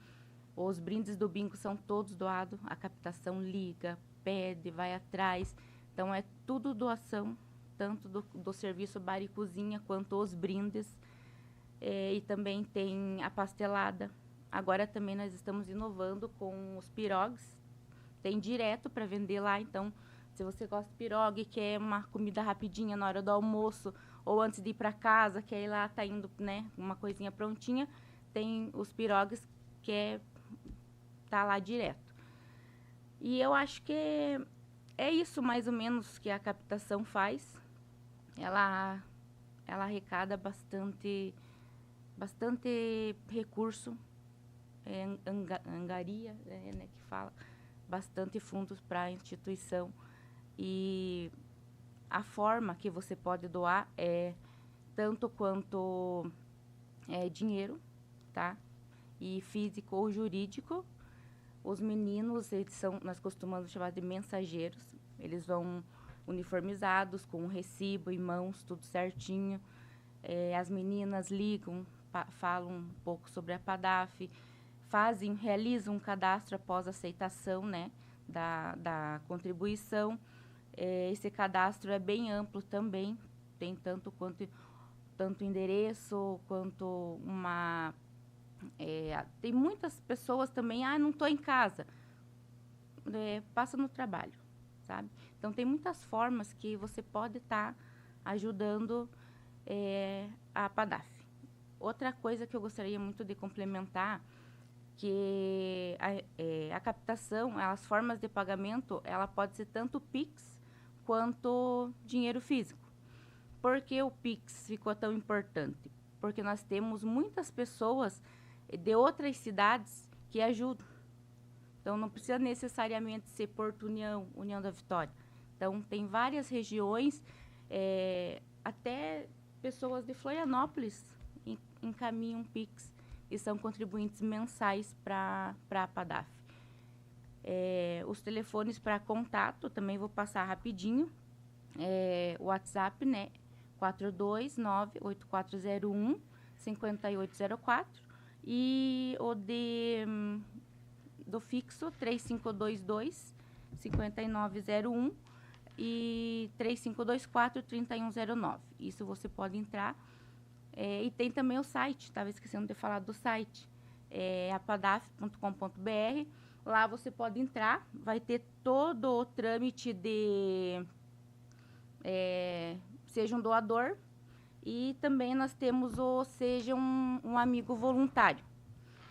os brindes do bingo são todos doados. A captação liga, pede, vai atrás. Então, é tudo doação, tanto do serviço bar e cozinha, quanto os brindes. E também tem a pastelada. Agora também nós estamos inovando com os pirogues. Tem direto para vender lá, então, se você gosta de pirogue, quer uma comida rapidinha na hora do almoço, ou antes de ir para casa, que aí lá tá indo, né, uma coisinha prontinha, tem os pirogues que tá lá direto. E eu acho que é isso mais ou menos que a captação faz. Ela arrecada bastante recurso, angaria, né, que fala, bastante fundos para a instituição. E a forma que você pode doar é tanto quanto dinheiro, tá? E físico ou jurídico. Os meninos, nós costumamos chamar de mensageiros. Eles vão uniformizados, com um recibo em mãos, tudo certinho. As meninas ligam, falam um pouco sobre a APADAF, realizam um cadastro após aceitação, né, da contribuição. Esse cadastro é bem amplo também, tem tanto endereço, quanto tem muitas pessoas também, não estou em casa, passa no trabalho, sabe? Então, tem muitas formas que você pode estar ajudando a APADAF. Outra coisa que eu gostaria muito de complementar, que a captação, as formas de pagamento, ela pode ser tanto Pix quanto dinheiro físico. Por que o Pix ficou tão importante? Porque nós temos muitas pessoas de outras cidades que ajudam. Então, não precisa necessariamente ser Porto União, União da Vitória. Então, tem várias regiões, até pessoas de Florianópolis encaminham Pix e são contribuintes mensais para a APADAF. Os telefones para contato, também vou passar rapidinho. O WhatsApp, né? 429-8401-5804. E o do fixo, 3522-5901 e 3524-3109. Isso você pode entrar. E tem também o site, estava esquecendo de falar do site, apadaf.com.br. Lá você pode entrar, vai ter todo o trâmite de seja um doador, e também nós temos o seja um amigo voluntário.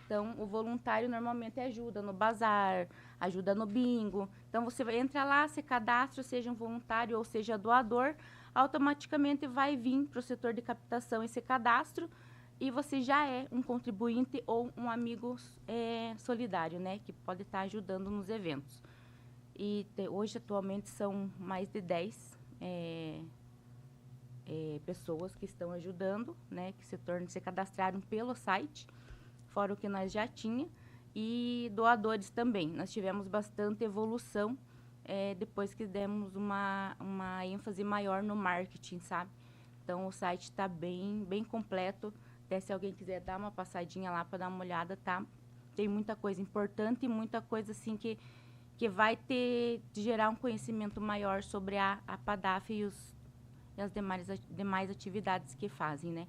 Então, o voluntário normalmente ajuda no bazar, ajuda no bingo. Então, você entra lá, se cadastra, seja um voluntário ou seja doador, automaticamente vai vir para o setor de captação esse cadastro e você já é um contribuinte ou um amigo solidário, né, que pode estar ajudando nos eventos. E hoje, atualmente, são mais de 10 pessoas que estão ajudando, né, que se cadastraram pelo site, fora o que nós já tinha. e doadores também. Nós tivemos bastante evolução depois que demos uma ênfase maior no marketing, sabe? Então, o site está bem completo. Até se alguém quiser dar uma passadinha lá para dar uma olhada, tá? Tem muita coisa importante e muita coisa assim que vai gerar um conhecimento maior sobre a PADAF e as demais atividades que fazem, né?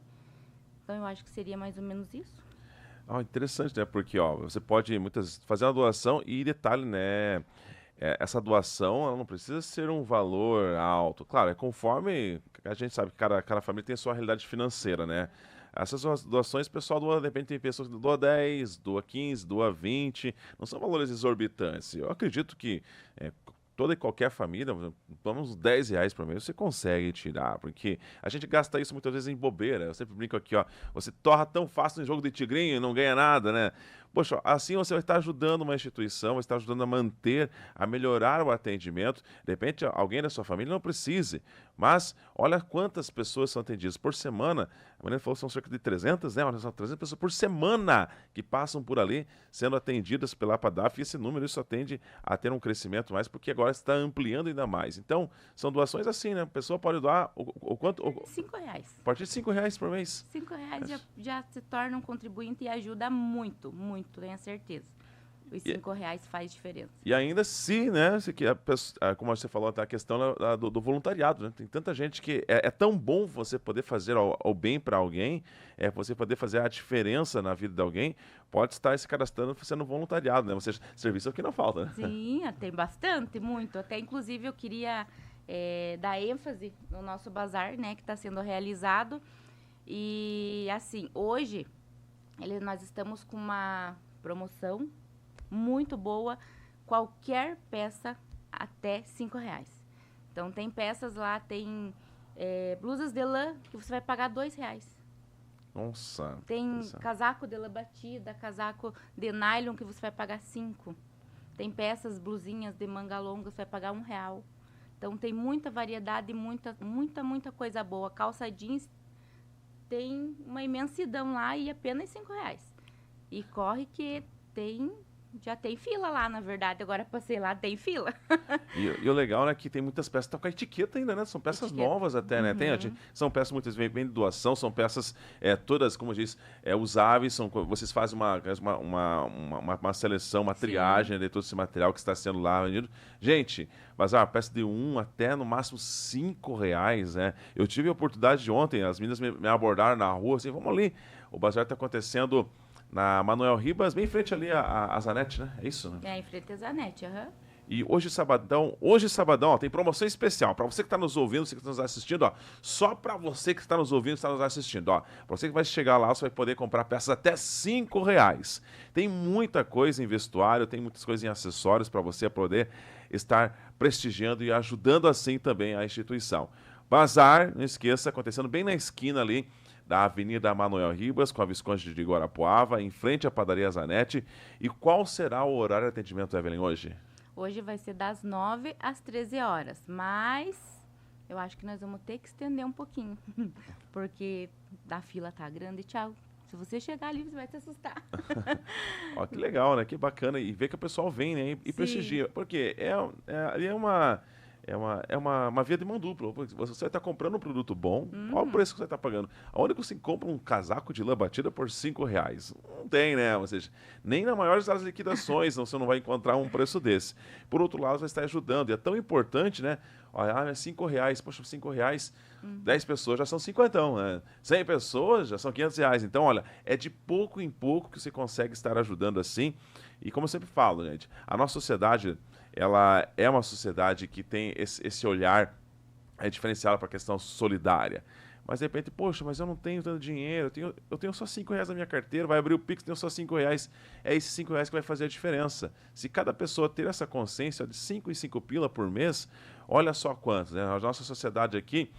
Então, eu acho que seria mais ou menos isso. Interessante, né? Porque você pode fazer uma doação e detalhe, né? Essa doação ela não precisa ser um valor alto. Claro, é conforme a gente sabe que cada família tem a sua realidade financeira, né? Essas doações, o pessoal doa, de repente tem pessoas que doam 10, doa 15, doa 20, não são valores exorbitantes. Eu acredito que toda e qualquer família, vamos R$ 10 por mês, você consegue tirar, porque a gente gasta isso muitas vezes em bobeira. Eu sempre brinco aqui, você torra tão fácil no jogo de tigrinho e não ganha nada, né? Poxa, assim você vai estar ajudando uma instituição, vai estar ajudando a melhorar o atendimento. De repente, alguém da sua família não precise, mas olha quantas pessoas são atendidas por semana. A Mariana falou que são cerca de 300, né? São 300 pessoas por semana que passam por ali sendo atendidas pela PADAF, e esse número isso atende a ter um crescimento mais, porque agora está ampliando ainda mais. Então, são doações assim, né? A pessoa pode doar o quanto? R$5. A partir de R$5 por mês. R$5 já se torna um contribuinte e ajuda muito, tenho certeza. Os R$5 faz diferença. E ainda se, né, como você falou, tá a questão do voluntariado, né? Tem tanta gente que é tão bom você poder fazer o bem para alguém, você poder fazer a diferença na vida de alguém, pode estar se cadastrando sendo voluntariado, né? Ou seja, serviço é o que não falta, né? Sim, tem bastante, muito. Até, inclusive, eu queria dar ênfase no nosso bazar, né, que está sendo realizado. E, assim, hoje, nós estamos com uma promoção muito boa, qualquer peça até R$5. Então, tem peças lá, tem blusas de lã que você vai pagar R$2. Nossa. Tem casaco de lã batida, casaco de nylon que você vai pagar R$5. Tem peças, blusinhas de manga longa, você vai pagar R$1. Então, tem muita variedade, muita coisa boa. Calça jeans tem uma imensidão lá e apenas R$5. E corre que já tem fila lá, na verdade. Agora passei lá, tem fila. E o legal, né, que tem muitas peças que estão com a etiqueta ainda, né? São peças novas até, né? São peças muitas vezes bem de doação, são peças todas, como diz, usáveis. Vocês fazem uma seleção, uma triagem de todo esse material que está sendo lá vendido. Gente, bazar, peça de R$1 até no máximo R$5, né? Eu tive a oportunidade de ontem, as meninas me abordaram na rua, assim, vamos ali. O bazar está acontecendo na Manuel Ribas, bem em frente ali a Zanetti, né? É isso, né? Em frente a Zanetti, E hoje, sabadão, tem promoção especial. Para você que está nos ouvindo, você que está nos assistindo, só para você que está nos ouvindo, está nos assistindo, para você que vai chegar lá, você vai poder comprar peças até R$5. Tem muita coisa em vestuário, tem muitas coisas em acessórios para você poder estar prestigiando e ajudando assim também a instituição. Bazar, não esqueça, acontecendo bem na esquina ali da Avenida Manuel Ribas, com a Visconde de Guarapuava, em frente à Padaria Zanetti. E qual será o horário de atendimento, Evelyn, hoje? Hoje vai ser das 9 às 13 horas, mas eu acho que nós vamos ter que estender um pouquinho, porque a fila tá grande, Thiago. Se você chegar ali, você vai se assustar. Que legal, né? Que bacana. E ver que o pessoal vem, né? E prestigia. Porque ali é uma via de mão dupla. Você vai estar comprando um produto bom, olha o preço que você está pagando. Aonde você compra um casaco de lã batida por R$5? Não tem, né? Ou seja, nem na maior das liquidações você não vai encontrar um preço desse. Por outro lado, você está ajudando. E é tão importante, né? Olha, é R$5. Poxa, R$5, 10 pessoas já são 50, né? 100 pessoas já são R$500. Então, olha, é de pouco em pouco que você consegue estar ajudando assim. E como eu sempre falo, gente, a nossa sociedade, ela é uma sociedade que tem esse olhar diferenciado para a questão solidária. Mas de repente, poxa, mas eu não tenho tanto dinheiro, eu tenho só R$5 na minha carteira, vai abrir o Pix, tenho só R$5. É esses R$5 que vai fazer a diferença. Se cada pessoa ter essa consciência de 5 e 5 pila por mês, olha só quantos, né? A nossa sociedade aqui,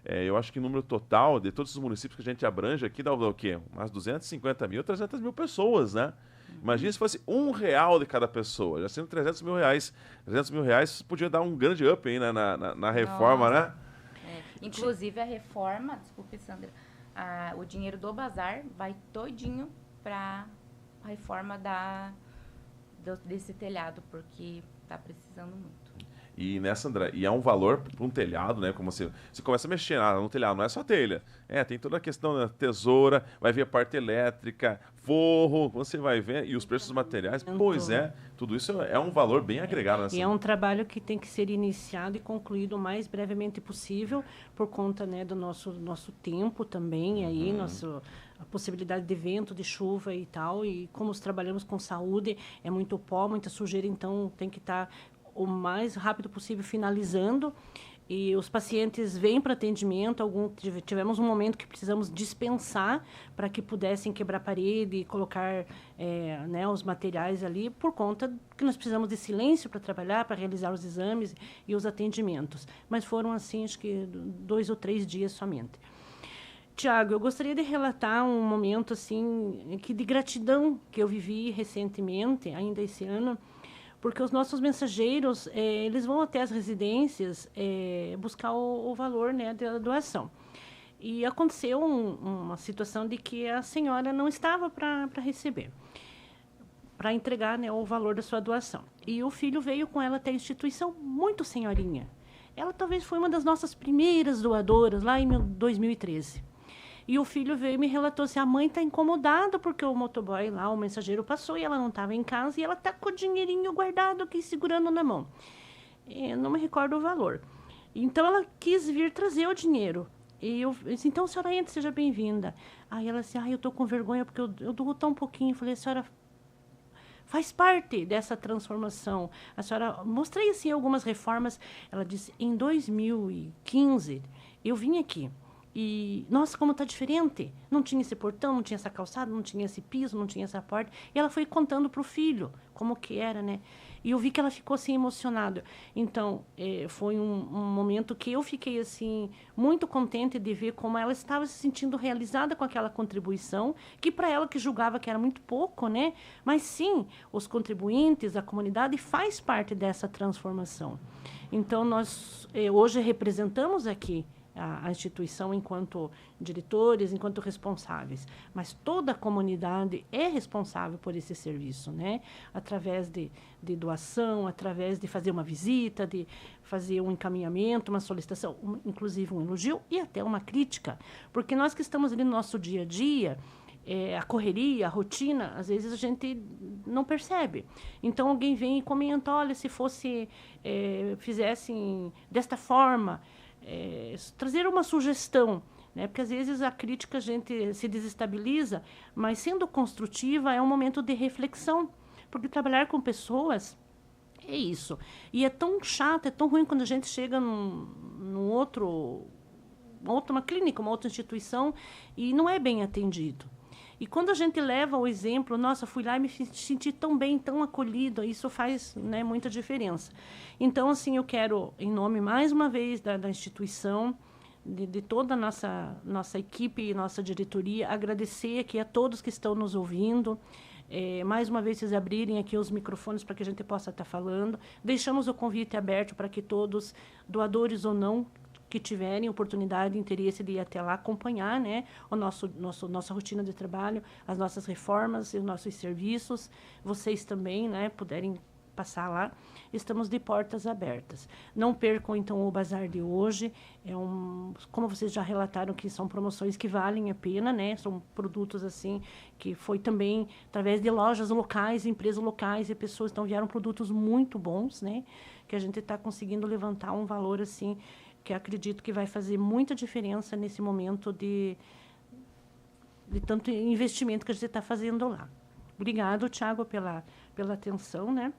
eu acho que o número total de todos os municípios que a gente abrange aqui dá o quê? Umas 250 mil, 300 mil pessoas, né? Imagina se fosse R$1 de cada pessoa, já sendo R$300 mil. R$300 mil podia dar um grande up aí, né, na reforma, né? Inclusive a reforma, desculpe, Sandra, o dinheiro do bazar vai todinho para a reforma desse telhado, porque está precisando muito. E nessa, André, e é um valor para um telhado, né? Como você começa a mexer no telhado, não é só telha. Tem toda a questão da tesoura, vai ver a parte elétrica, forro, você vai ver, e os preços dos materiais. Pois é, tudo isso é um valor bem agregado nessa. E é um trabalho que tem que ser iniciado e concluído o mais brevemente possível, por conta, né, do nosso tempo também, aí, a possibilidade de vento, de chuva e tal. E como trabalhamos com saúde, é muito pó, muita sujeira, então tem que estar o mais rápido possível finalizando. E os pacientes vêm para atendimento, tivemos um momento que precisamos dispensar para que pudessem quebrar a parede e colocar né, os materiais ali, por conta que nós precisamos de silêncio para trabalhar, para realizar os exames e os atendimentos. Mas foram, assim, acho que 2 ou 3 dias somente. Tiago, eu gostaria de relatar um momento assim, de gratidão que eu vivi recentemente, ainda esse ano, porque os nossos mensageiros, eles vão até as residências buscar o valor, né, da doação. E aconteceu uma situação de que a senhora não estava para receber, para entregar, né, o valor da sua doação. E o filho veio com ela até a instituição, muito senhorinha. Ela talvez foi uma das nossas primeiras doadoras, lá em 2013. E o filho veio e me relatou assim, a mãe está incomodada porque o motoboy lá, o mensageiro, passou e ela não estava em casa e ela está com o dinheirinho guardado aqui, segurando na mão. Eu não me recordo o valor. Então, ela quis vir trazer o dinheiro. E eu disse, então, a senhora entra, seja bem-vinda. Aí ela disse, eu estou com vergonha porque eu dou tão pouquinho. Eu falei, a senhora faz parte dessa transformação. A senhora, mostrei assim algumas reformas. Ela disse, em 2015, eu vim aqui. E, nossa, como está diferente. Não tinha esse portão, não tinha essa calçada, não tinha esse piso, não tinha essa porta. E ela foi contando para o filho como que era, né? E eu vi que ela ficou, assim, emocionada. Então, foi um momento que eu fiquei, assim, muito contente de ver como ela estava se sentindo realizada com aquela contribuição, que para ela que julgava que era muito pouco, né? Mas, sim, os contribuintes, a comunidade faz parte dessa transformação. Então, nós hoje representamos aqui a instituição enquanto diretores, enquanto responsáveis. Mas toda a comunidade é responsável por esse serviço, né? Através de doação, através de fazer uma visita, de fazer um encaminhamento, uma solicitação, inclusive um elogio e até uma crítica. Porque nós que estamos ali no nosso dia a dia, a correria, a rotina, às vezes a gente não percebe. Então, alguém vem e comenta, olha, se fizessem desta forma, trazer uma sugestão, né? Porque às vezes a crítica a gente se desestabiliza, mas sendo construtiva é um momento de reflexão, porque trabalhar com pessoas é isso. E é tão chato, é tão ruim quando a gente chega uma clínica, uma outra instituição e não é bem atendido. E quando a gente leva o exemplo, nossa, fui lá e me senti tão bem, tão acolhido, isso faz, né, muita diferença. Então, assim, eu quero, em nome, mais uma vez, da instituição, de toda a nossa equipe e nossa diretoria, agradecer aqui a todos que estão nos ouvindo. Mais uma vez, vocês abrirem aqui os microfones para que a gente possa estar falando. Deixamos o convite aberto para que todos, doadores ou não, que tiverem oportunidade e interesse de ir até lá acompanhar, né, nossa rotina de trabalho, as nossas reformas e os nossos serviços. Vocês também, né, puderem passar lá. Estamos de portas abertas. Não percam, então, o bazar de hoje. Como vocês já relataram, que são promoções que valem a pena, né? São produtos, assim, que foi também através de lojas locais, empresas locais e pessoas. Então, vieram produtos muito bons, né? Que a gente está conseguindo levantar um valor, assim, que acredito que vai fazer muita diferença nesse momento de tanto investimento que a gente está fazendo lá. Obrigado, Tiago, pela atenção, né?